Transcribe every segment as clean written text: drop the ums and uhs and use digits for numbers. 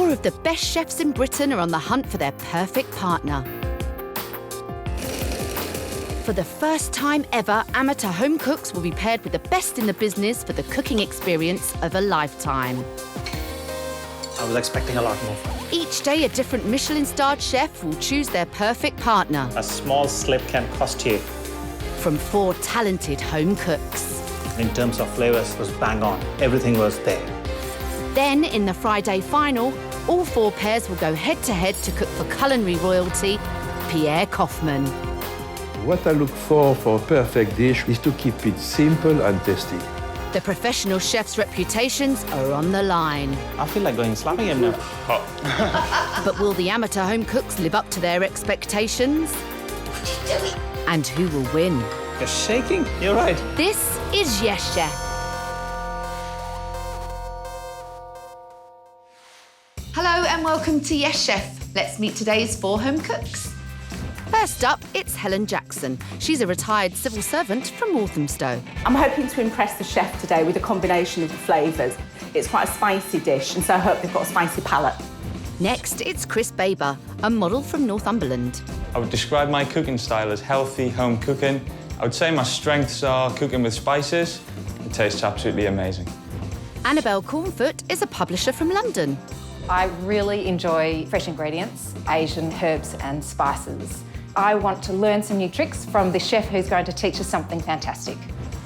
Four of the best chefs in Britain are on the hunt for their perfect partner. For the first time ever, amateur home cooks will be paired with the best in the business for the cooking experience of a lifetime. I was expecting a lot more from you. Each day, a different Michelin-starred chef will choose their perfect partner A small slip can cost you. from four talented home cooks. In terms of flavors, it was bang on. Everything was there. Then, in the Friday final, all four pairs will go head-to-head to cook for culinary royalty, Pierre Koffmann. What I look for a perfect dish is to keep it simple and tasty. The professional chef's reputations are on the line. I feel like going slapping him now. But will the amateur home cooks live up to their expectations? And who will win? You're shaking. You're right. This is Yes Chef. Hello and welcome to Yes Chef. Let's meet today's four home cooks. First up, it's Helen Jackson. She's a retired civil servant from Walthamstow. I'm hoping to impress the chef today with a combination of the flavours. It's quite a spicy dish, and so I hope they've got a spicy palate. Next, it's Chris Baber, a model from Northumberland. I would describe my cooking style as healthy home cooking. I would say my strengths are cooking with spices. It tastes absolutely amazing. Annabelle Cornfoot is a publisher from London. I really enjoy fresh ingredients, Asian herbs and spices. I want to learn some new tricks from the chef who's going to teach us something fantastic.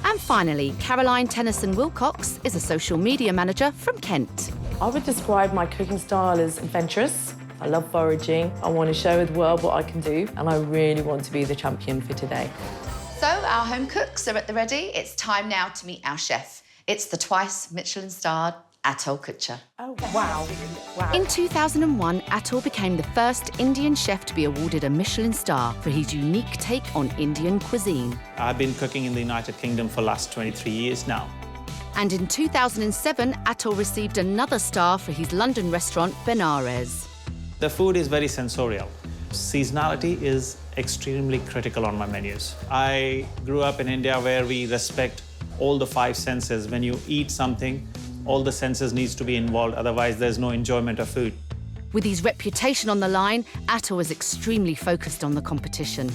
And finally, Caroline Tennyson-Wilcox is a social media manager from Kent. I would describe my cooking style as adventurous. I love foraging. I want to show the world what I can do, and I really want to be the champion for today. So our home cooks are at the ready. It's time now to meet our chef. It's the twice Michelin-starred Atul Kochhar. Oh, wow. Wow. In 2001, Atul became the first Indian chef to be awarded a Michelin star for his unique take on Indian cuisine. I've been cooking in the United Kingdom for the last 23 years now. And in 2007, Atul received another star for his London restaurant, Benares. The food is very sensorial. Seasonality is extremely critical on my menus. I grew up in India where we respect all the five senses. When you eat something, all the senses needs to be involved, otherwise there's no enjoyment of food. With his reputation on the line, Atul was extremely focused on the competition.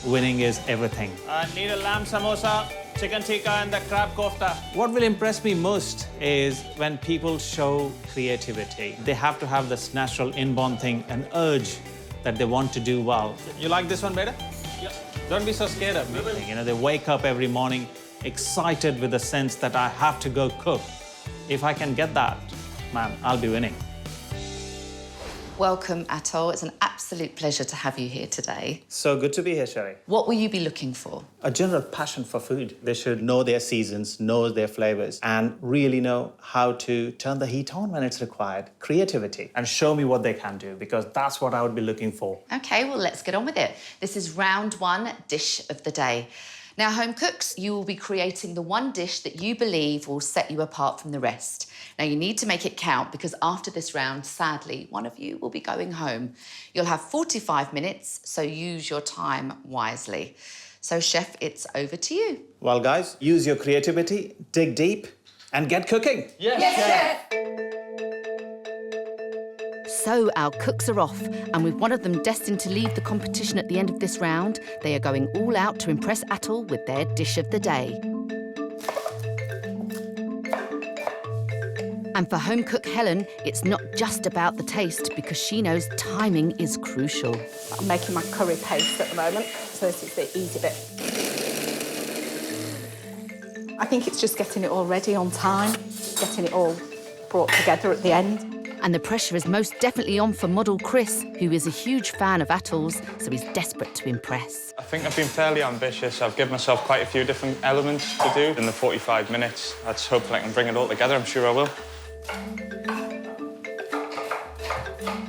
Winning is everything. I need a lamb samosa, chicken tikka and the crab kofta. What will impress me most is when people show creativity. They have to have this natural inborn thing, an urge that they want to do well. You like this one better? Yeah. Don't be so scared of me. You know, they wake up every morning excited with the sense that I have to go cook. If I can get that, man, I'll be winning. Welcome, Atul. It's an absolute pleasure to have you here today. So good to be here, Sherry. What will you be looking for? A general passion for food. They should know their seasons, know their flavors, and really know how to turn the heat on when it's required. Creativity. And show me what they can do, because that's what I would be looking for. Okay, well, let's get on with it. This is round one, dish of the day. Now, home cooks, you will be creating the one dish that you believe will set you apart from the rest. Now, you need to make it count because after this round, sadly, one of you will be going home. You'll have 45 minutes, so use your time wisely. So, Chef, it's over to you. Well, guys, use your creativity, dig deep, and get cooking. Yes, Chef! So our cooks are off, and with one of them destined to lead the competition at the end of this round, they are going all out to impress Atul with their dish of the day. And for home cook Helen, it's not just about the taste, because she knows timing is crucial. I'm making my curry paste at the moment, so this is the easy bit. I think it's just getting it all ready on time, getting it all brought together at the end. And the pressure is most definitely on for model Chris, who is a huge fan of Atul's, so he's desperate to impress. I think I've been fairly ambitious. I've given myself quite a few different elements to do in the 45 minutes. Let's hope I can bring it all together. I'm sure I will.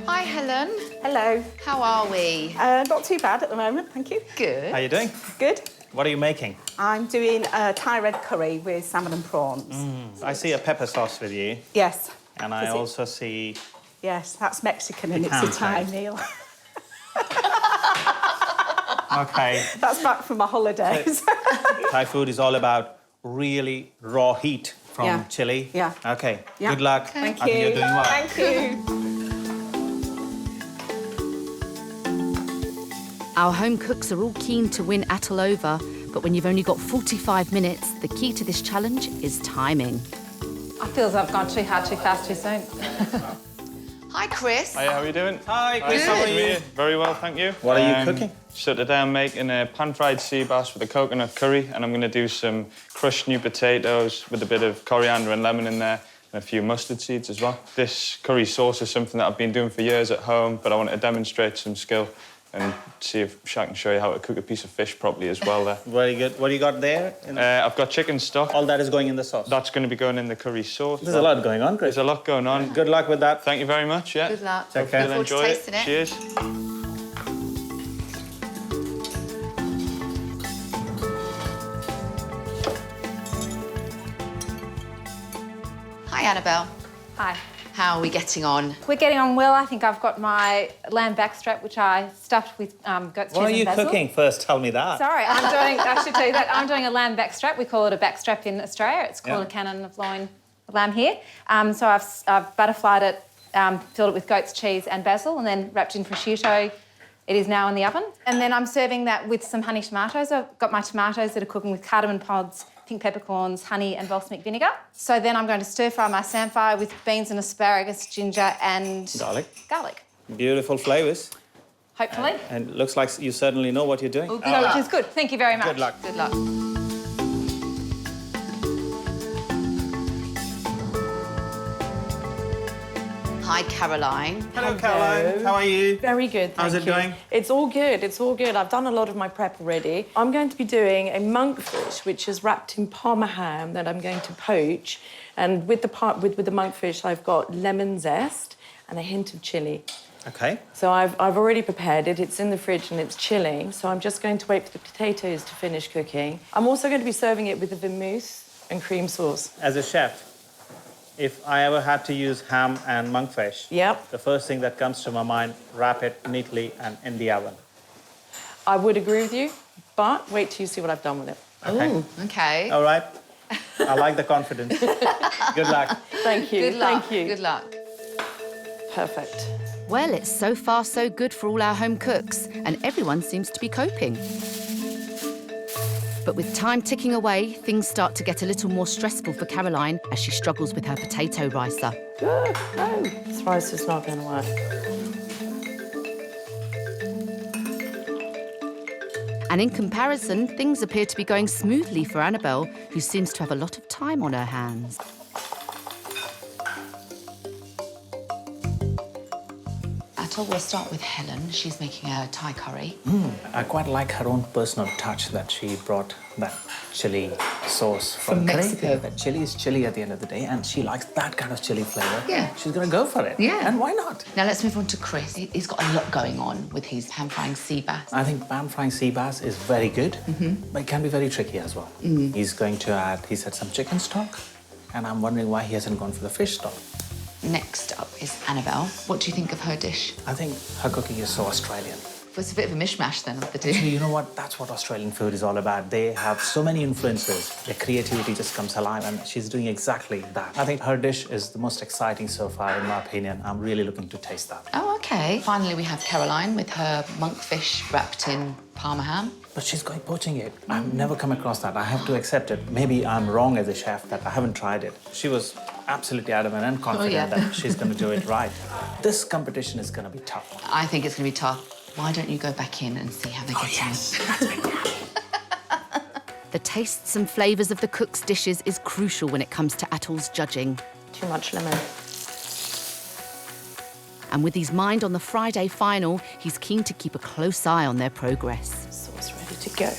Hi, Helen. Hello. How are we? Not too bad at the moment, thank you. Good. How you doing? Good. What are you making? I'm doing a Thai red curry with salmon and prawns. I see a pepper sauce with you. Yes. And I also see... Yes, that's Mexican and it's a Ham Thai cake. meal. OK. That's back from my holidays. Thai food is all about really raw heat from Yeah. chili. Yeah. OK. Yeah. Good luck. Thank I think you. you're doing well. Thank you. Our home cooks are all keen to win Atul over, but when you've only got 45 minutes, the key to this challenge is timing. I feel as I've gone too hard, too fast, too soon. Hi, Chris. Hi, how are you doing? Hi, Chris, how are you? Very well, thank you. What are you cooking? So today I'm making a pan-fried sea bass with a coconut curry, and I'm going to do some crushed new potatoes with a bit of coriander and lemon in there, and a few mustard seeds as well. This curry sauce is something that I've been doing for years at home, but I want to demonstrate some skill and see if I can show you how to cook a piece of fish properly as well there. Very good. What do you got there? I've got chicken stock. All that is going in the sauce. That's going to be going in the curry sauce. There's a lot going on, Chris. There's a lot going on. Good luck with that. Thank you very much, yeah. Good luck. Take care. Look forward to tasting it. Cheers. Hi, Annabelle. Hi. How are we getting on? We're getting on well. I think I've got my lamb backstrap, which I stuffed with goat's cheese What are and you basil. cooking first? Tell me that. Sorry, I should tell you that. I'm doing a lamb backstrap. We call it a backstrap in Australia. It's called a cannon of loin lamb here. So I've butterflied it, filled it with goat's cheese and basil, and then wrapped in prosciutto. It is now in the oven. And then I'm serving that with some honey tomatoes. I've got my tomatoes that are cooking with cardamom pods, pink peppercorns, honey and balsamic vinegar. So then I'm going to stir-fry my samphire with beans and asparagus, ginger and... Garlic. Beautiful flavours. Hopefully. And it looks like you certainly know what you're doing. Oh, good So, luck. which is good. Thank you very much. Good luck. Good luck. Hi, Caroline. Hello, Caroline. How are you? Very good, How's thank it you. going? It's all good, it's all good. I've done a lot of my prep already. I'm going to be doing a monkfish, which is wrapped in Parma ham that I'm going to poach. And with the monkfish, I've got lemon zest and a hint of chilli. Okay. So I've already prepared it. It's in the fridge and it's chilling. So I'm just going to wait for the potatoes to finish cooking. I'm also going to be serving it with a vermouth and cream sauce. As a chef, if I ever had to use ham and monkfish, Yep. the first thing that comes to my mind, wrap it neatly and in the oven. I would agree with you, but wait till you see what I've done with it. Okay. Okay. All right. I like the confidence. Good luck. Thank you. Good luck. Thank you. Good luck. Perfect. Well, it's so far so good for all our home cooks, and everyone seems to be coping. But with time ticking away, things start to get a little more stressful for Caroline as she struggles with her potato ricer. No, this rice is not going to work. And in comparison, things appear to be going smoothly for Annabelle, who seems to have a lot of time on her hands. Atul, we'll start with Helen. She's making a Thai curry. I quite like her own personal touch that she brought that chili sauce from Mexico. That chili is chili at the end of the day, and she likes that kind of chili flavour. Yeah. She's going to go for it. Yeah. And why not? Now let's move on to Chris. He's got a lot going on with his pan-frying sea bass. I think pan-frying sea bass is very good, but it can be very tricky as well. He's going to add, he said, some chicken stock, and I'm wondering why he hasn't gone for the fish stock. Next up is Annabelle. What do you think of her dish? I think her cooking is so Australian. Well, it's a bit of a mishmash then of the Actually, two. you know what? That's what Australian food is all about. They have so many influences. Their creativity just comes alive, and she's doing exactly that. I think her dish is the most exciting so far, in my opinion. I'm really looking to taste that. Oh, okay. Finally, we have Caroline with her monkfish wrapped in Parma ham. But she's going poaching it. I've never come across that. I have to accept it. Maybe I'm wrong as a chef that I haven't tried it. She was absolutely adamant and confident that she's going to do it right. This competition is going to be tough. I think it's going to be tough. Why don't you go back in and see how they get on? The tastes and flavours of the cook's dishes is crucial when it comes to Atul's judging. Too much lemon. And with his mind on the Friday final, he's keen to keep a close eye on their progress. Sauce ready to go.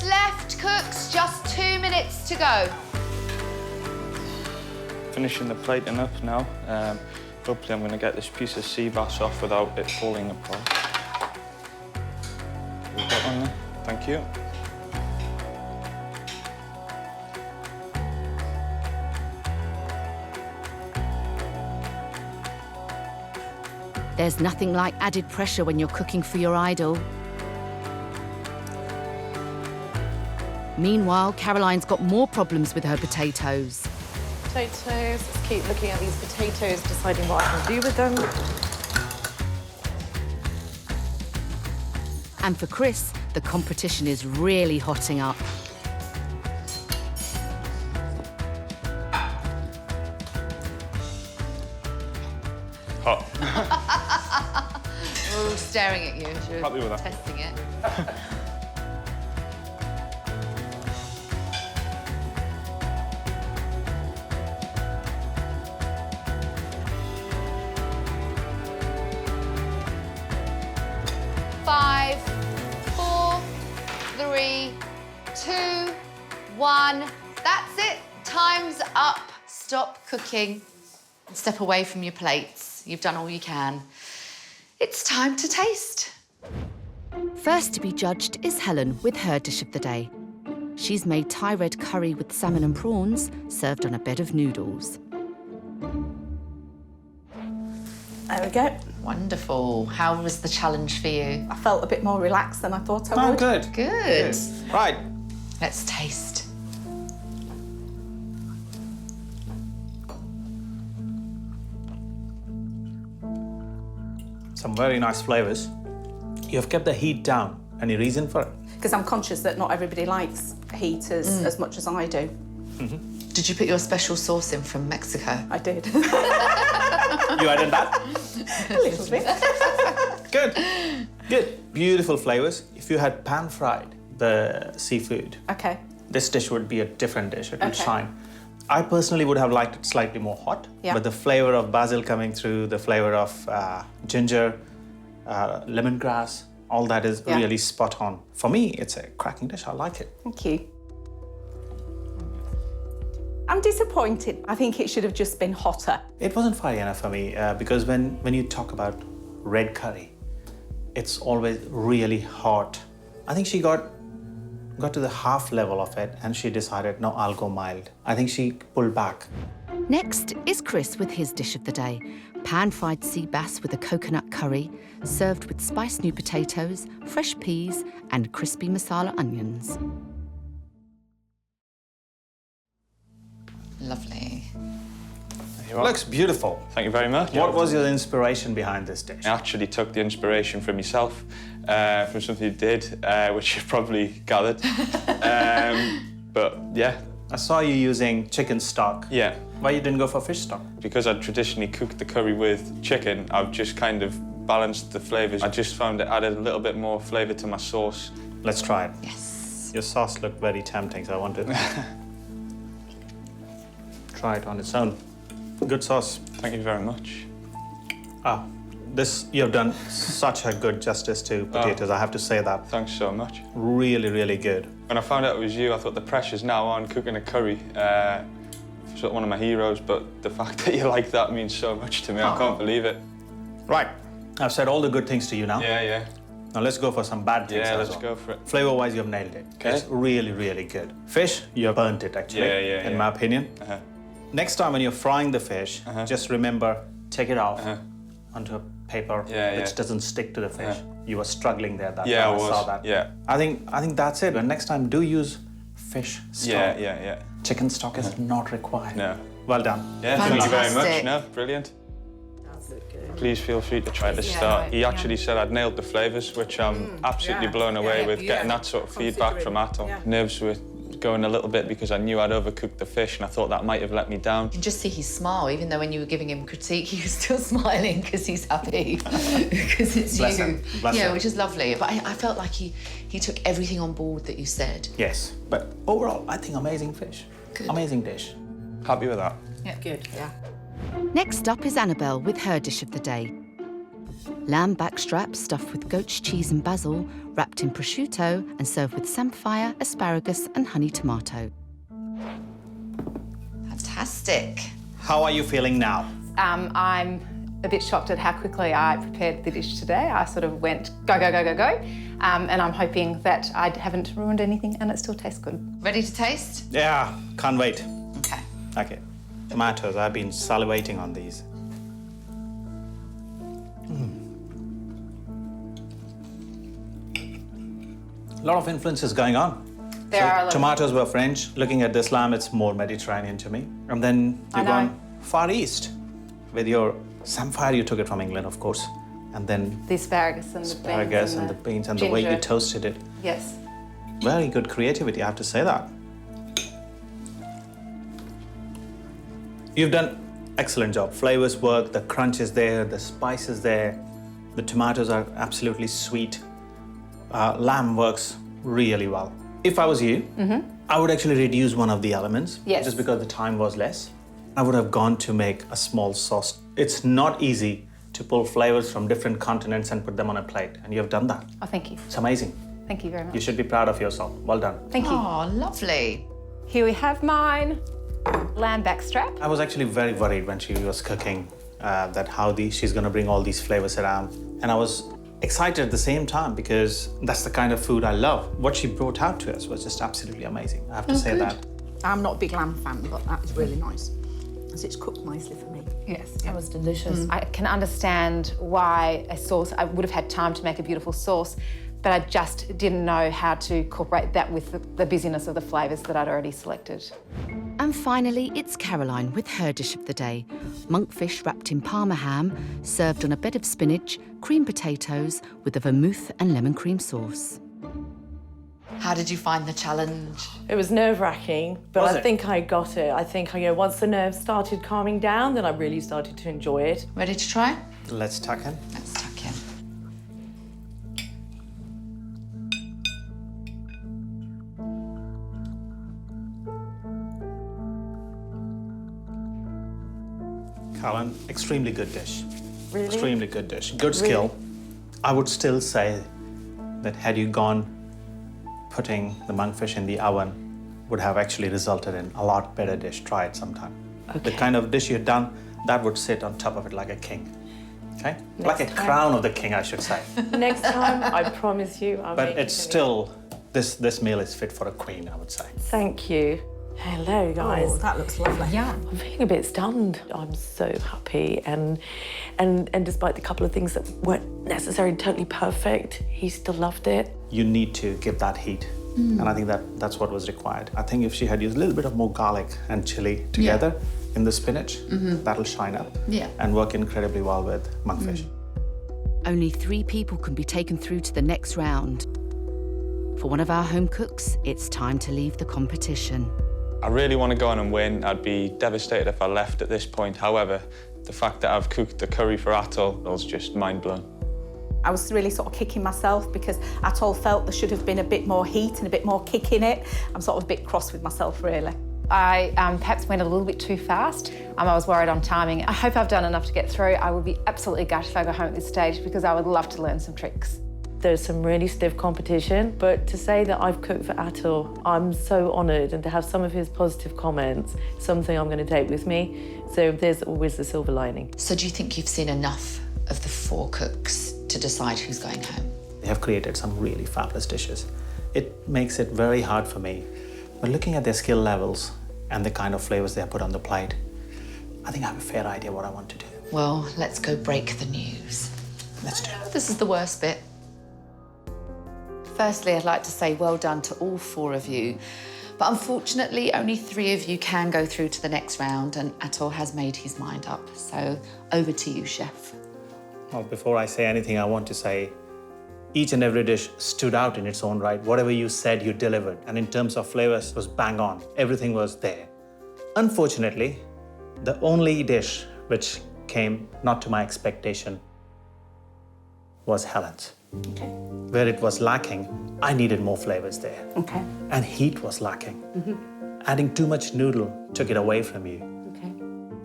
Left, cooks, just 2 minutes to go. Finishing the plating up now. Hopefully I'm going to get this piece of sea bass off without it falling apart. We've got one there. Thank you. There's nothing like added pressure when you're cooking for your idol. Meanwhile, Caroline's got more problems with her potatoes. Potatoes, let's keep looking at these potatoes, deciding what I can do with them. And for Chris, the competition is really hotting up. Hot. We're all staring at you as you're Happy with that. testing it. Five, four, three, two, one. That's it. Time's up. Stop cooking. Step away from your plates. You've done all you can. It's time to taste. First to be judged is Helen with her dish of the day. She's made Thai red curry with salmon and prawns, served on a bed of noodles. There we go. Wonderful. How was the challenge for you? I felt a bit more relaxed than I thought I would. Good. Good. Right. Let's taste. Some very nice flavors. You have kept the heat down. Any reason for it? Because I'm conscious that not everybody likes heat as much as I do. Did you put your special sauce in from Mexico? I did. You added that? A little bit. Good. Good. Beautiful flavors. If you had pan-fried the seafood, OK. this dish would be a different dish. It would Okay. shine. I personally would have liked it slightly more hot, Yeah. but the flavor of basil coming through, the flavor of ginger, lemongrass, all that is Yeah. really spot on. For me, it's a cracking dish. I like it. Thank you. I'm disappointed. I think it should have just been hotter. It wasn't fiery enough for me because when you talk about red curry, it's always really hot. I think she got to the half level of it and she decided, no, I'll go mild. I think she pulled back. Next is Chris with his dish of the day. Pan-fried sea bass with a coconut curry, served with spiced new potatoes, fresh peas and crispy masala onions. Lovely. You are. Looks beautiful. Thank you very much. What was your inspiration behind this dish? I actually took the inspiration from yourself, from something you did, which you've probably gathered. But yeah. I saw you using chicken stock. Yeah. Why you didn't go for fish stock? Because I'd traditionally cooked the curry with chicken, I've just kind of balanced the flavours. I just found it added a little bit more flavour to my sauce. Let's try it. Yes. Your sauce looked very tempting, so I want to try it on its own. Good sauce. Thank you very much. This, you have done such a good justice to potatoes, I have to say that. Thanks so much. Really, really good. When I found out it was you, I thought the pressure's now on cooking a curry. Sort of one of my heroes, but the fact that you like that means so much to me. I can't believe it. Right, I've said all the good things to you now. Yeah, yeah. Now let's go for some bad things Yeah, as let's well. go for it. Flavor-wise, you've nailed it. Okay. It's really, really good. Fish, you have burnt it, actually, in my opinion. Next time when you're frying the fish, just remember, take it off onto a paper which doesn't stick to the fish. You were struggling there, that Yeah, I was. saw that. Yeah. I think that's it. And next time, do use fish stock. Yeah. Chicken stock is not required. No. Well done. Yeah, thank you very much. Fantastic. No, brilliant. Please feel free to try the start. He actually said I'd nailed the flavours, which I'm absolutely blown away with, getting that sort of feedback from Atul. Nerves were going a little bit because I knew I'd overcooked the fish and I thought that might have let me down. You can just see his smile, even though when you were giving him critique, he was still smiling because he's happy, because it's Bless you. him. Bless yeah, him. which is lovely. But I felt like he took everything on board that you said. Yes, but overall, I think amazing fish. Good. Amazing dish. Happy with that. Yeah, good. Yeah. Next up is Annabelle with her dish of the day. Lamb backstrap stuffed with goat's cheese and basil, wrapped in prosciutto and served with samphire, asparagus and honey tomato. Fantastic. How are you feeling now? I'm a bit shocked at how quickly I prepared the dish today. I sort of went go. And I'm hoping that I haven't ruined anything and it still tastes good. Ready to taste? Yeah, can't wait. Okay. Okay, tomatoes, I've been salivating on these. A lot of influences going on. There are a lot. Tomatoes were French. Looking at this lamb, it's more Mediterranean to me. And then you've gone Far East. With your samphire, you took it from England, of course. And then The asparagus and the beans and the way you toasted it. Yes. Very good creativity, I have to say that. You've done excellent job. Flavors work, the crunch is there, the spice is there. The tomatoes are absolutely sweet. Lamb works really well. If I was you, I would actually reduce one of the elements, just because the time was less. I would have gone to make a small sauce. It's not easy to pull flavors from different continents and put them on a plate, and you have done that. Oh, thank you. It's amazing. Thank you very much. You should be proud of yourself. Well done. Thank you. Oh, lovely. Here we have mine. Lamb backstrap. I was actually very worried when she was cooking that she's going to bring all these flavors around. And I was excited at the same time because that's the kind of food I love. What she brought out to us was just absolutely amazing. I have to say that. I'm not a big lamb fan, but that is really nice. As it's cooked nicely for me. Yes. That was delicious. I can understand why a sauce, I would have had time to make a beautiful sauce, but I just didn't know how to incorporate that with the busyness of the flavours that I'd already selected. And finally, it's Caroline with her dish of the day. Monkfish wrapped in Parma ham, served on a bed of spinach, creamed potatoes with a vermouth and lemon cream sauce. How did you find the challenge? It was nerve-wracking, but Was I it? think I got it. I think, once the nerves started calming down, then I really started to enjoy it. Ready to try? Let's tuck in. Let's tuck in. Colin, extremely good dish. Really? Extremely good dish. Good skill. I would still say that had you gone putting the monkfish in the oven would have actually resulted in a lot better dish. Try it sometime. The kind of dish you've done, that would sit on top of it like a king. Okay? Like a crown of the king, I should say. Next time, I promise you, I'll But make it's it for still, this meal is fit for a queen, I would say. you. Thank you. Hello, guys. Oh, that looks lovely. Yeah. I'm feeling a bit stunned. I'm so happy, and despite the couple of things that weren't necessarily totally perfect, he still loved it. You need to give that heat. And I think that's what was required. I think if she had used a little bit of more garlic and chili together in the spinach, that'll shine up and work incredibly well with monkfish. Only 3 people can be taken through to the next round. For one of our home cooks, it's time to leave the competition. I really want to go on and win. I'd be devastated if I left at this point. However, the fact that I've cooked the curry for Atul was just mind-blowing. I was really sort of kicking myself because Atul felt there should have been a bit more heat and a bit more kick in it. I'm sort of a bit cross with myself, really. I perhaps went a little bit too fast. I was worried on timing. I hope I've done enough to get through. I would be absolutely gutted if I go home at this stage because I would love to learn some tricks. There's some really stiff competition, but to say that I've cooked for Atul, I'm so honoured, and to have some of his positive comments, something I'm going to take with me. So there's always the silver lining. So do you think you've seen enough of the 4 cooks to decide who's going home? They have created some really fabulous dishes. It makes it very hard for me. But looking at their skill levels and the kind of flavors they have put on the plate, I think I have a fair idea what I want to do. Well, let's go break the news. Let's do it. This is the worst bit. Firstly, I'd like to say well done to all 4 of you. But unfortunately, only 3 of you can go through to the next round, and Atul has made his mind up. So over to you, chef. Well, before I say anything, I want to say each and every dish stood out in its own right. Whatever you said, you delivered. And in terms of flavors, it was bang on. Everything was there. Unfortunately, the only dish which came not to my expectation was Helen's. Okay. Where it was lacking, I needed more flavors there. Okay. And heat was lacking. Adding too much noodle took it away from you. Okay.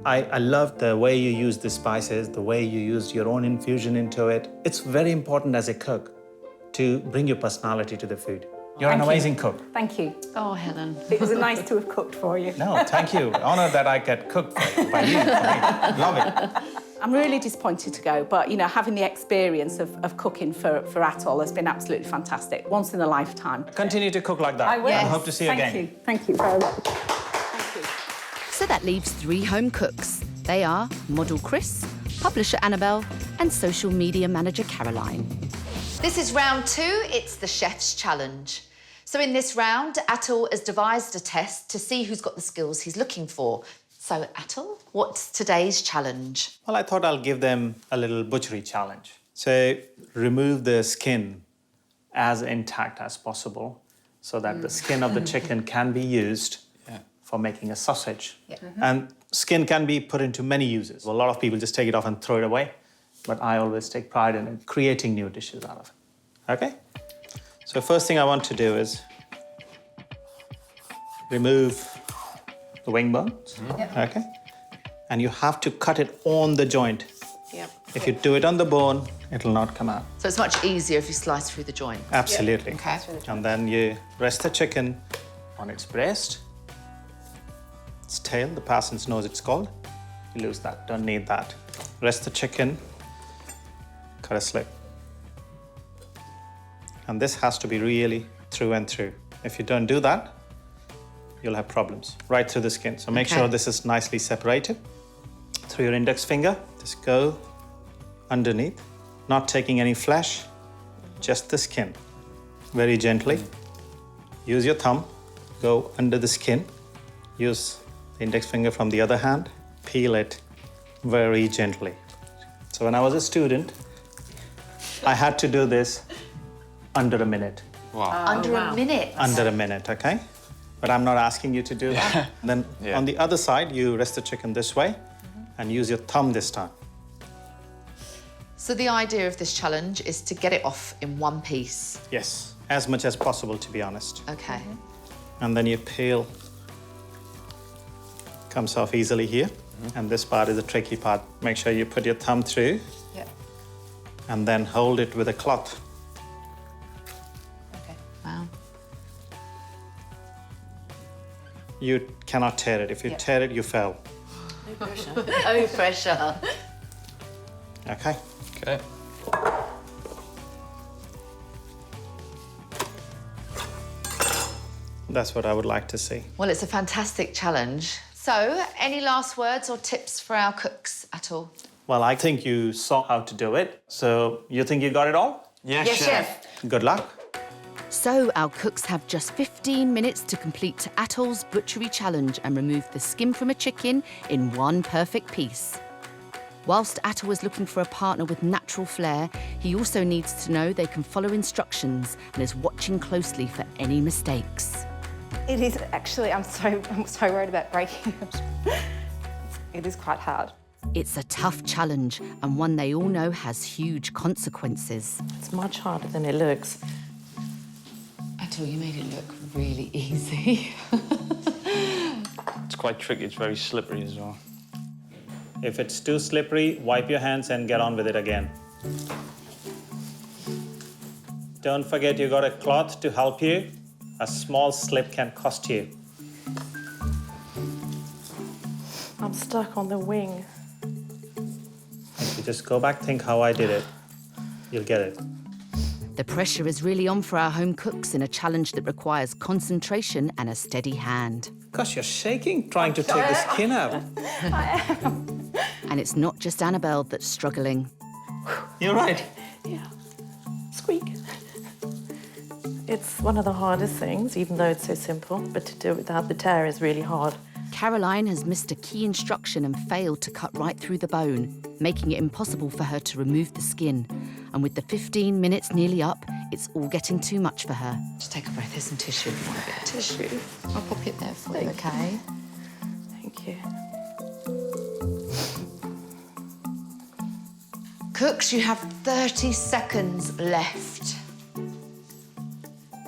I loved the way you used the spices, the way you used your own infusion into it. It's very important as a cook to bring your personality to the food. You're an amazing cook. Thank you. Oh, Helen. It was nice to have cooked for you. No, thank you. Honored that I get cooked for you, by you. For me. Love it. I'm really disappointed to go, but having the experience of cooking for Atul has been absolutely fantastic. Once in a lifetime. Continue to cook like that. I will. I hope to see you again. Thank you. Thank you very much. Thank you. So that leaves 3 home cooks. They are model Chris, publisher Annabelle, and social media manager Caroline. This is round 2. It's the chef's challenge. So So in this round, Atul has devised a test to see who's got the skills he's looking for. So Atul, what's today's challenge? Well, I thought I'll give them a little butchery challenge. So remove the skin as intact as possible so that the skin of the chicken can be used for making a sausage. And skin can be put into many uses. A lot of people just take it off and throw it away, but I always take pride in creating new dishes out of it. Okay? So first thing I want to do is remove the wing bones. Okay? And you have to cut it on the joint. If you do it on the bone, it'll not come out. So it's much easier if you slice through the joint. Absolutely. Okay. And then you rest the chicken on its breast, its tail, the parson's nose it's called. You lose that, don't need that. Rest the chicken, cut a slip. And this has to be really through and through. If you don't do that, you'll have problems right through the skin. So make sure this is nicely separated. Through your index finger, just go underneath, not taking any flesh, just the skin. Very gently. Use your thumb, go under the skin. Use the index finger from the other hand, peel it very gently. So when I was a student, I had to do this under a minute. Under a minute? Under a minute, okay? But I'm not asking you to do that. Then on the other side, you rest the chicken this way and use your thumb this time. So the idea of this challenge is to get it off in one piece. Yes, as much as possible, to be honest. Okay. And then you peel. Comes off easily here. And this part is the tricky part. Make sure you put your thumb through. And then hold it with a cloth. Okay. Wow. You cannot tear it. If you tear it, you fail. No pressure. No pressure. Okay? Okay. That's what I would like to see. Well, it's a fantastic challenge. So, any last words or tips for our cooks at all? Well, I think you saw how to do it. So, you think you got it all? Yes, chef. Good luck. So our cooks have just 15 minutes to complete Atul's butchery challenge and remove the skin from a chicken in one perfect piece. Whilst Atul is looking for a partner with natural flair, he also needs to know they can follow instructions and is watching closely for any mistakes. It is actually, I'm so worried about breaking it. It is quite hard. It's a tough challenge and one they all know has huge consequences. It's much harder than it looks. Atul, you made it look really easy. It's quite tricky. It's very slippery as well. If it's too slippery, wipe your hands and get on with it again. Don't forget you got a cloth to help you. A small slip can cost you. I'm stuck on the wing. If you just go back, think how I did it, you'll get it. The pressure is really on for our home cooks in a challenge that requires concentration and a steady hand. Gosh, you're shaking trying to take the skin out. And it's not just Annabelle that's struggling. You're right. Yeah. Squeak. It's one of the hardest things, even though it's so simple, but to do it without the tear is really hard. Caroline has missed a key instruction and failed to cut right through the bone, making it impossible for her to remove the skin. And with the 15 minutes nearly up, it's all getting too much for her. Just take a breath. There's some tissue if you want a bit of tissue. I'll pop it there for you, okay? Thank you. Cooks, you have 30 seconds left.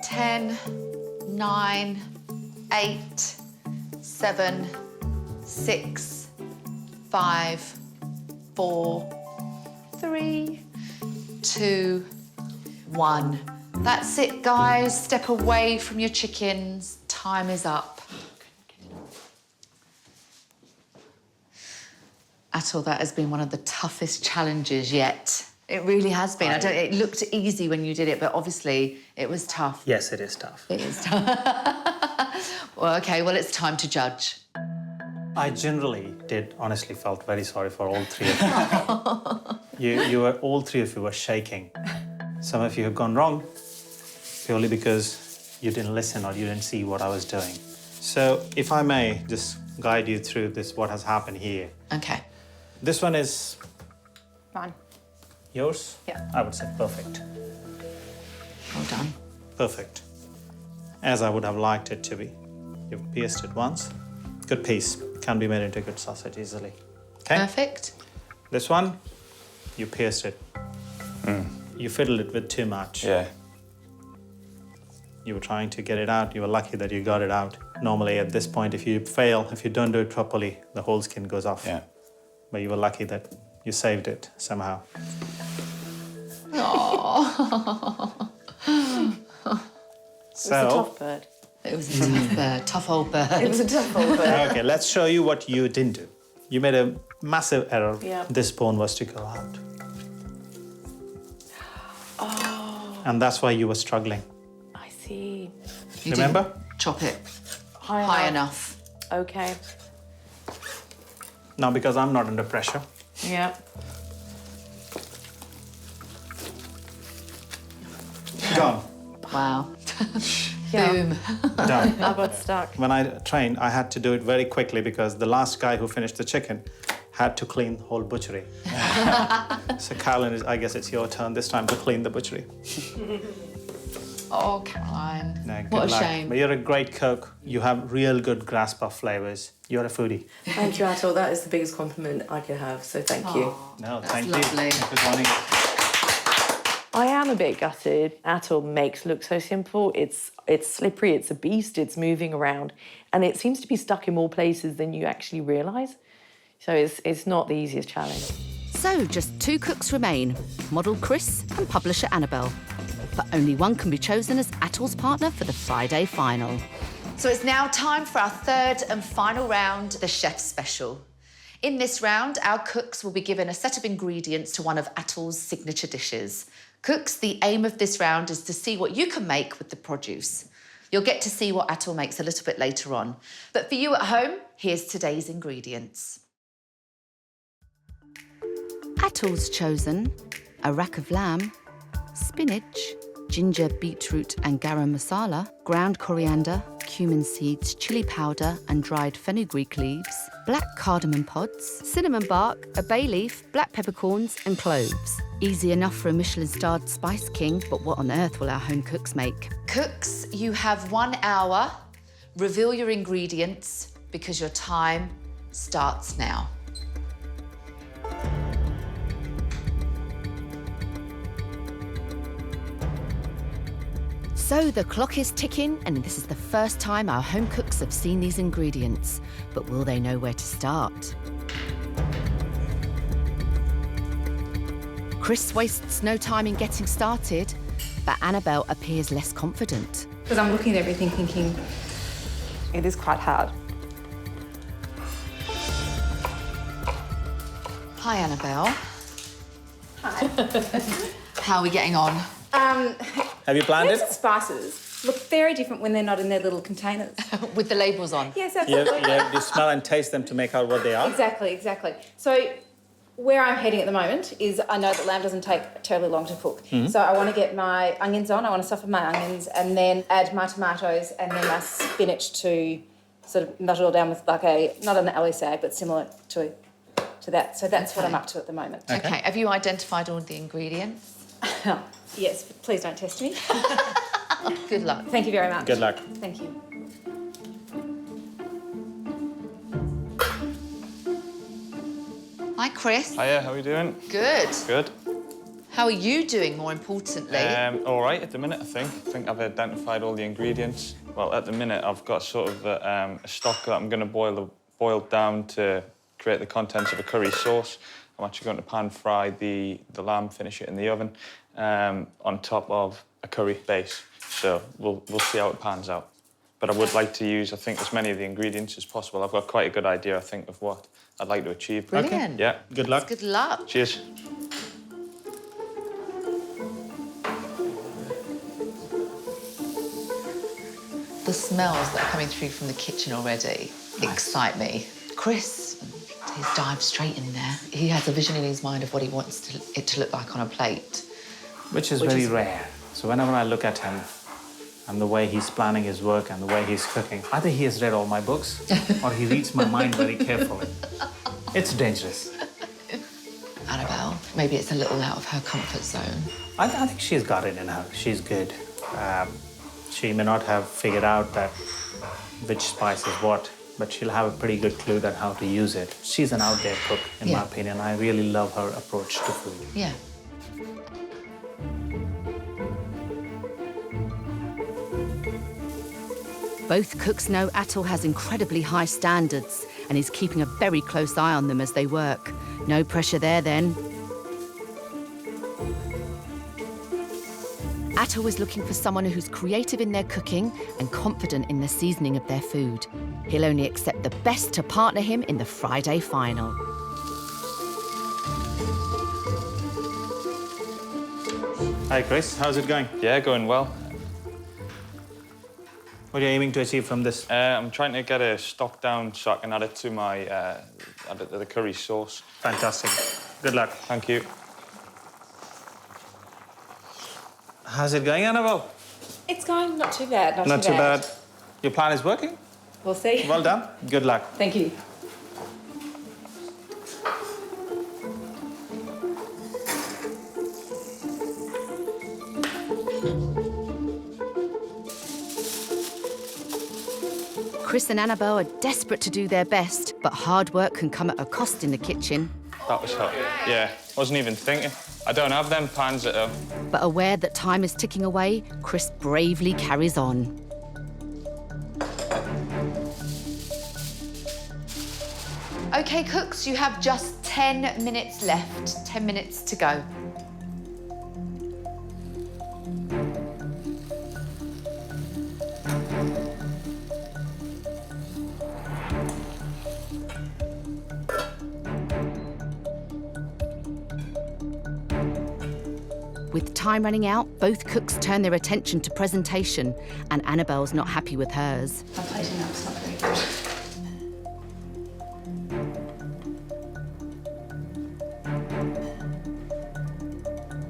10, 9, 8, 7, 6, 5, 4, 3, 2, 1. That's it, guys. Step away from your chickens. Time is up. Atul, that has been one of the toughest challenges yet. It really has been. It looked easy when you did it, but obviously it was tough. Yes, it is tough. It is tough. Well, OK, well, it's time to judge. I generally honestly felt very sorry for all three of you. All three of you were shaking. Some of you have gone wrong purely because you didn't listen or you didn't see what I was doing. So if I may just guide you through this, what has happened here. Okay. This one is Fine. yours? Yeah. I would say perfect. Well done. Perfect. As I would have liked it to be. You've pierced it once. Good piece. Can be made into a good sausage easily. Okay? Perfect. This one, you pierced it. You fiddled it with too much. Yeah. You were trying to get it out. You were lucky that you got it out. Normally at this point, if you fail, if you don't do it properly, the whole skin goes off. Yeah. But you were lucky that you saved it somehow. It was a tough bird. It was a tough bird, tough old bird. It was a tough old bird. Okay, let's show you what you didn't do. You made a massive error. Yeah. This bone was to go out. Oh. And that's why you were struggling. I see. You Remember? didn't chop it High high enough. Okay. Now, because I'm not under pressure, Yeah. gone. Wow. Yeah. Boom. Done. I got stuck. When I trained, I had to do it very quickly because the last guy who finished the chicken had to clean the whole butchery. So, Caroline, I guess it's your turn this time to clean the butchery. Oh, Caroline. No, good What a luck. shame. But you're a great cook. You have real good grasp of flavors. You're a foodie. Thank you, Atul. That is the biggest compliment I could have, so thank you. No, That's thank lovely. you. Thank you for joining us. I am a bit gutted. Atul makes look so simple. It's slippery, it's a beast, it's moving around, and it seems to be stuck in more places than you actually realise. So it's not the easiest challenge. So, just 2 cooks remain, model Chris and publisher Annabelle. But only one can be chosen as Atul's partner for the Friday final. So it's now time for our third and final round, the Chef's Special. In this round, our cooks will be given a set of ingredients to one of Atul's signature dishes. Cooks, the aim of this round is to see what you can make with the produce. You'll get to see what Atul makes a little bit later on. But for you at home, here's today's ingredients. Atul's chosen a rack of lamb, spinach, ginger, beetroot and garam masala, ground coriander, cumin seeds, chilli powder and dried fenugreek leaves, black cardamom pods, cinnamon bark, a bay leaf, black peppercorns and cloves. Easy enough for a Michelin-starred Spice King, but what on earth will our home cooks make? Cooks, you have 1 hour. Reveal your ingredients because your time starts now. So the clock is ticking, and this is the first time our home cooks have seen these ingredients. But will they know where to start? Chris wastes no time in getting started, but Annabelle appears less confident. Because I'm looking at everything thinking it is quite hard. Hi, Annabelle. Hi. How are we getting on? Have you planned Herbs it? and spices look very different when they're not in their little containers. With the labels on? Yes, You absolutely. smell and taste them to make out what they are. Exactly. So where I'm heading at the moment is I know that lamb doesn't take terribly long to cook. So I want to get my onions on, I want to soften my onions and then add my tomatoes and then my spinach to sort of nut it all down with like not an LSA, but similar to that. So that's what I'm up to at the moment. Okay. Have you identified all the ingredients? Yes, please don't test me. Good luck. Thank you very much. Good luck. Thank you. Hi, Chris. Hiya, how are you doing? Good. Good. How are you doing, more importantly? All right at the minute, I think. I think I've identified all the ingredients. Well, at the minute, I've got sort of a stock that I'm going to boil down to create the contents of a curry sauce. I'm actually going to pan fry the lamb, finish it in the oven on top of a curry base. So we'll see how it pans out. But I would like to use, I think, as many of the ingredients as possible. I've got quite a good idea, I think, of what I'd like to achieve. Brilliant. Yeah. Good luck. Good luck. Cheers. The smells that are coming through from the kitchen already excite me. Chris, he's dived straight in there. He has a vision in his mind of what he wants it to look like on a plate. Which is very rare. So whenever I look at him, and the way he's planning his work and the way he's cooking. I think he has read all my books, or he reads my mind very carefully. It's dangerous. Annabelle, maybe it's a little out of her comfort zone. I think she's got it in her. She's good. She may not have figured out that which spice is what, but she'll have a pretty good clue that how to use it. She's an out there cook, in my opinion. I really love her approach to food. Yeah. Both cooks know Atul has incredibly high standards and is keeping a very close eye on them as they work. No pressure there then. Atul is looking for someone who's creative in their cooking and confident in the seasoning of their food. He'll only accept the best to partner him in the Friday final. Hi, Chris. How's it going? Yeah, going well. What are you aiming to achieve from this? I'm trying to get a stock down so I can add it to my add it to the curry sauce. Fantastic. Good luck. Thank you. How's it going, Annabelle? It's going not too bad, Not too bad. Your plan is working? We'll see. Well done. Good luck. Thank you. Chris and Annabelle are desperate to do their best, but hard work can come at a cost in the kitchen. That was hot. Yeah, wasn't even thinking. I don't have them pans at home. But aware that time is ticking away, Chris bravely carries on. OK, cooks, you have just 10 minutes left. 10 minutes to go. With time running out, both cooks turn their attention to presentation, and Annabelle's not happy with hers. My plating up's not very good.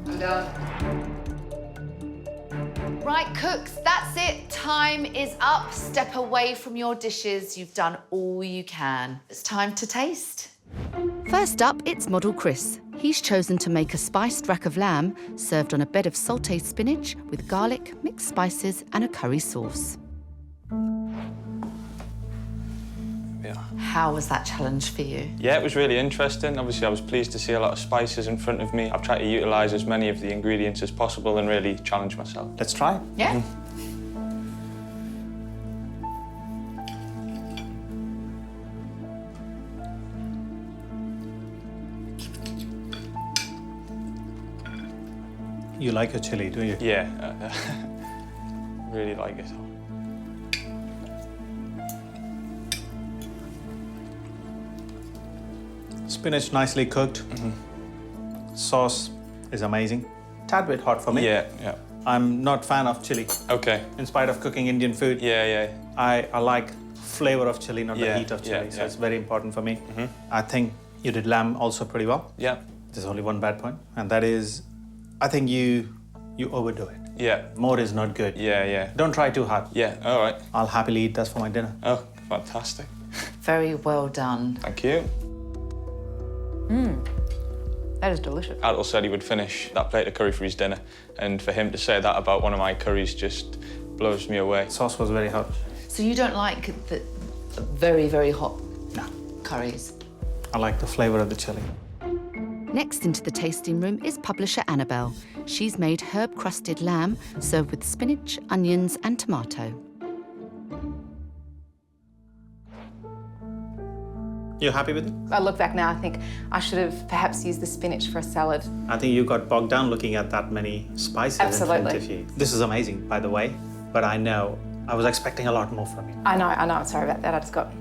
I'm done. Right, cooks, that's it. Time is up. Step away from your dishes. You've done all you can. It's time to taste. First up, it's model Chris. He's chosen to make a spiced rack of lamb served on a bed of sautéed spinach with garlic, mixed spices and a curry sauce. Yeah. How was that challenge for you? Yeah, it was really interesting. Obviously, I was pleased to see a lot of spices in front of me. I've tried to utilise as many of the ingredients as possible and really challenge myself. Let's try it. Yeah. You like your chili, do you? Yeah, really like it. Spinach nicely cooked. Sauce is amazing. Tad bit hot for me. Yeah, yeah. I'm not fan of chili. Okay. In spite of cooking Indian food, Yeah. I like flavor of chili, not the Yeah, heat of chili. yeah, So yeah. it's very important for me. I think you did lamb also pretty well. Yeah. There's only one bad point, and that is, I think you overdo it. Yeah. More is not good. Yeah. Don't try too hard. Yeah, all right. I'll happily eat that for my dinner. Oh, fantastic. Very well done. Thank you. That is delicious. Atul said he would finish that plate of curry for his dinner, and for him to say that about one of my curries just blows me away. Sauce was very hot. So you don't like the very, very hot No, curries? I like the flavor of the chili. Next into the tasting room is publisher Annabelle. She's made herb-crusted lamb served with spinach, onions and tomato. You happy with it? I look back now, I think I should have perhaps used the spinach for a salad. I think you got bogged down looking at that many spices in front Absolutely. of you. This is amazing, by the way, but I know I was expecting a lot more from you. I know, I'm sorry about that. I just got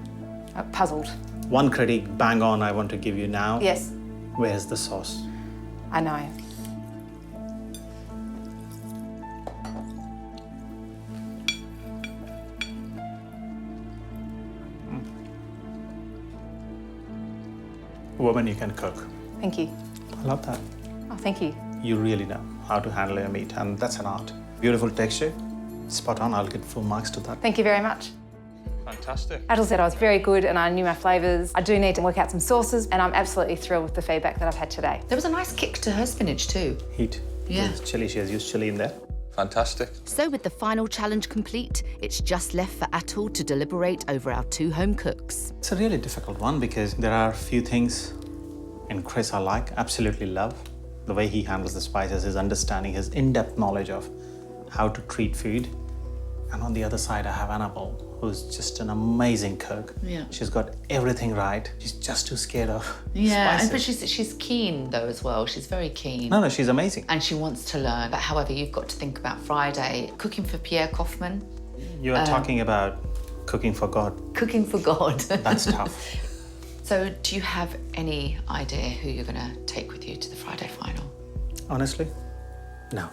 puzzled. One critique bang on I want to give you now. Yes, Where's the sauce? I know. Woman, you can cook. Thank you. I love that. Oh, thank you. You really know how to handle your meat, and that's an art. Beautiful texture, Spot on, I'll get full marks to that. Thank you very much. Fantastic. Atul said I was very good and I knew my flavours. I do need to work out some sauces, and I'm absolutely thrilled with the feedback that I've had today. There was a nice kick to her spinach too. Heat. Yeah. There's chili, she has used chili in there. Fantastic. So with the final challenge complete, it's just left for Atul to deliberate over our 2 home cooks. It's a really difficult one because there are a few things in Chris I like, absolutely love. The way he handles the spices, his understanding, his in-depth knowledge of how to treat food. And on the other side, I have Annabelle, who's just an amazing cook. Yeah. She's got everything right. She's just too scared of Yeah, spices. but she's keen though as well. She's very keen. No, she's amazing. And she wants to learn. But however, you've got to think about Friday. Cooking for Pierre Koffmann. You are talking about cooking for God. Cooking for God. That's tough. So do you have any idea who you're going to take with you to the Friday final? Honestly, no.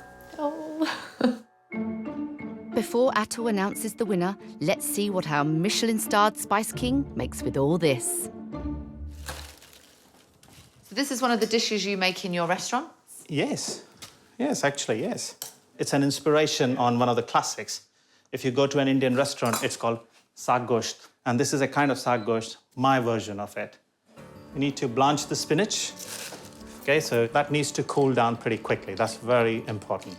Before Atul announces the winner, let's see what our Michelin-starred Spice King makes with all this. So this is one of the dishes you make in your restaurant? Yes, actually, yes. It's an inspiration on one of the classics. If you go to an Indian restaurant, it's called saag gosht. And this is a kind of saag gosht, my version of it. You need to blanch the spinach. Okay, so that needs to cool down pretty quickly. That's very important.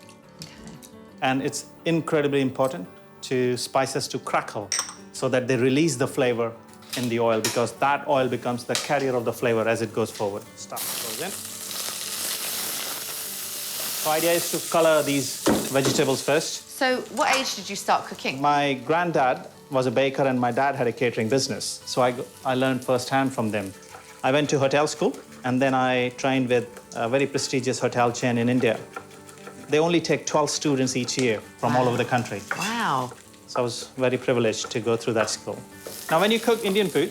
And it's incredibly important to spices to crackle so that they release the flavor in the oil, because that oil becomes the carrier of the flavor as it goes forward. Stuff goes in. The idea is to color these vegetables first. So what age did you start cooking? My granddad was a baker and my dad had a catering business. So I learned firsthand from them. I went to hotel school and then I trained with a very prestigious hotel chain in India. They only take 12 students each year from all over the country. Wow. So I was very privileged to go through that school. Now, when you cook Indian food,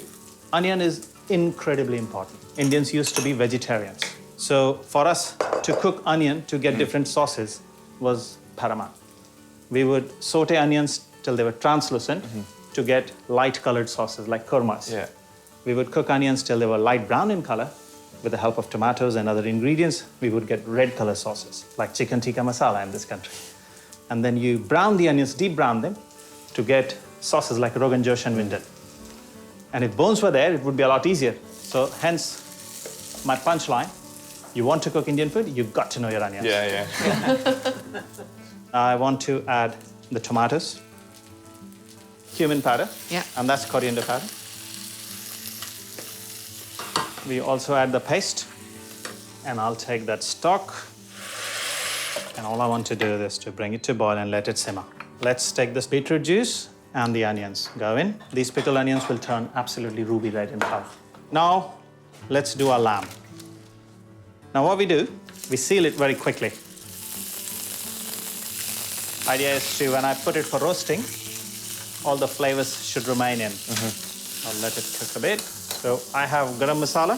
onion is incredibly important. Indians used to be vegetarians. So for us to cook onion to get different sauces was paramount. We would saute onions till they were translucent to get light-colored sauces like kormas. Yeah. We would cook onions till they were light brown in color. With the help of tomatoes and other ingredients, we would get red color sauces, like chicken tikka masala in this country. And then you brown the onions, deep brown them, to get sauces like Rogan Josh and Vindaloo. And if bones were there, it would be a lot easier. So hence my punchline, you want to cook Indian food, you've got to know your onions. Yeah. I want to add the tomatoes, cumin powder, and that's coriander powder. We also add the paste, and I'll take that stock, and all I want to do is to bring it to boil and let it simmer. Let's take this beetroot juice and the onions. Go in. These pickled onions will turn absolutely ruby red in color. Now, let's do our lamb. Now what we do, we seal it very quickly. Idea is to, when I put it for roasting, all the flavors should remain in. I'll let it cook a bit. So I have garam masala.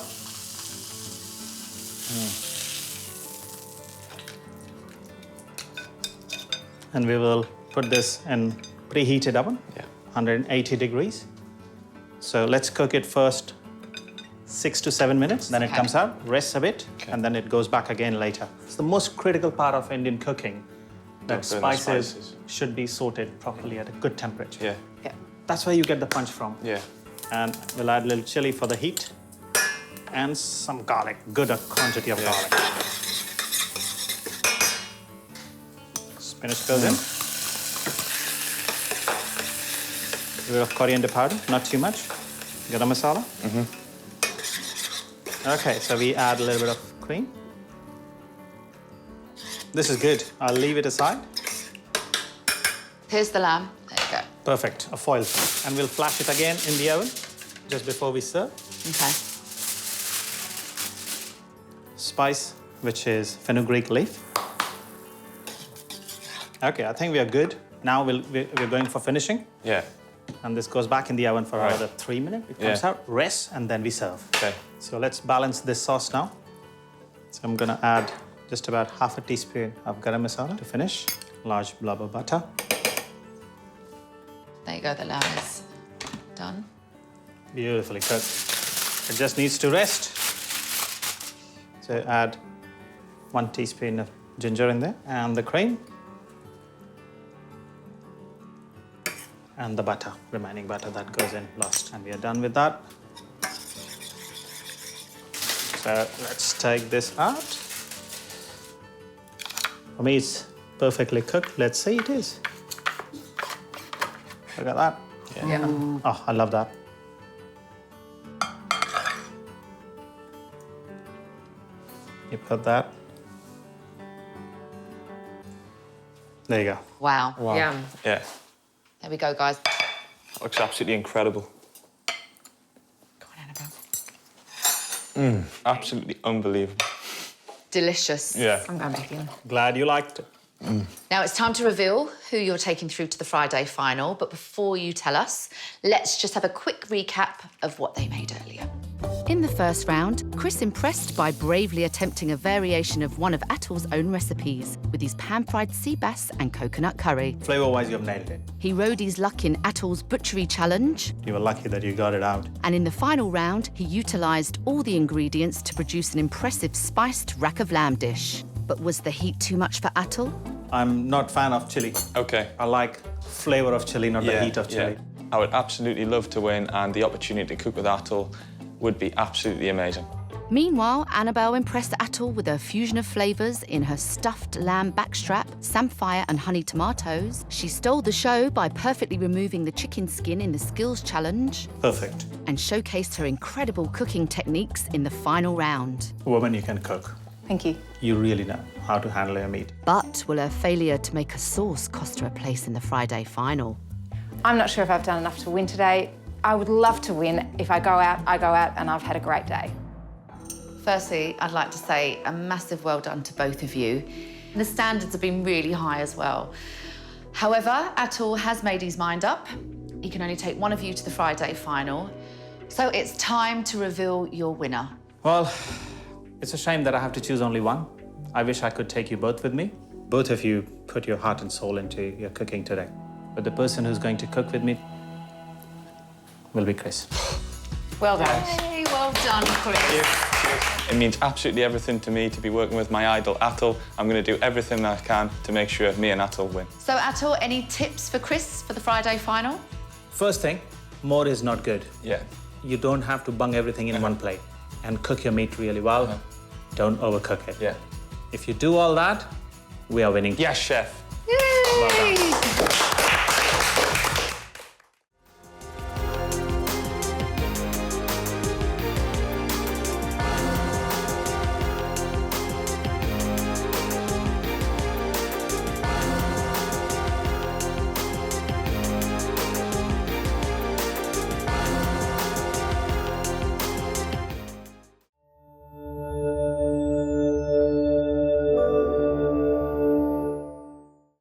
And we will put this in preheated oven, 180 degrees. So let's cook it first 6 to 7 minutes, then it comes out, rests a bit, and then it goes back again later. It's the most critical part of Indian cooking, that spices should be sauteed properly at a good temperature. Yeah. That's where you get the punch from. Yeah. And we'll add a little chili for the heat and some garlic, good quantity of garlic. Spinach goes in. A bit of coriander powder, not too much. Garam masala. Okay, so we add a little bit of cream. This is good. I'll leave it aside. Here's the lamb. There you go. Perfect, a foil. And we'll flash it again in the oven just before we serve. Okay. Spice, which is fenugreek leaf. Okay, I think we are good. Now we're going for finishing. Yeah. And this goes back in the oven for another 3 minutes. It comes out, rests, and then we serve. Okay. So let's balance this sauce now. So I'm gonna add just about half a teaspoon of garam masala to finish. Large blob of butter. There you go, the lamb is done. Beautifully cooked. It just needs to rest. So add 1 teaspoon of ginger in there and the cream. and the butter, remaining butter that goes in last. And we are done with that. So let's take this out. For me, it's perfectly cooked. Let's see it is. Look at that. Yeah. Oh, I love that. You put that. There you go. Wow. Yum. Yeah, There we go, guys. that looks absolutely incredible. Go on, Annabelle. Absolutely unbelievable. Delicious. Yeah. I'm going back in. Glad you liked it. Now it's time to reveal who you're taking through to the Friday final. But before you tell us, let's just have a quick recap of what they made earlier. In the first round, Chris impressed by bravely attempting a variation of one of Atul's own recipes with his pan-fried sea bass and coconut curry. Flavor-wise, you've nailed it. He rode his luck in Atul's butchery challenge, You were lucky that you got it out. and in the final round, he utilised all the ingredients to produce an impressive spiced rack of lamb dish. But was the heat too much for Atul? I'm not a fan of chili. Okay. I like flavor of chili, not the heat of chili. I would absolutely love to win, and the opportunity to cook with Atul would be absolutely amazing. Meanwhile, Annabelle impressed Atul with her fusion of flavours in her stuffed lamb backstrap, samphire and honey tomatoes. She stole the show by perfectly removing the chicken skin in the skills challenge Perfect. and showcased her incredible cooking techniques in the final round. Woman, you can cook. Thank you. You really know how to handle your meat. But will her failure to make a sauce cost her a place in the Friday final? I'm not sure if I've done enough to win today. I would love to win. If I go out, and I've had a great day. Firstly, I'd like to say a massive well done to both of you. The standards have been really high as well. However, Atul has made his mind up. He can only take one of you to the Friday final. So it's time to reveal your winner. Well, it's a shame that I have to choose only one. I wish I could take you both with me. Both of you put your heart and soul into your cooking today. But the person who's going to cook with me will be Chris. Well done. Hey, well done, Chris. It means absolutely everything to me to be working with my idol, Atul. I'm going to do everything I can to make sure me and Atul win. So, Atul, any tips for Chris for the Friday final? First thing, more is not good. Yeah. You don't have to bung everything in one plate and cook your meat really well. Don't overcook it. Yeah. If you do all that, we are winning. Yes, chef. Yay! Well done.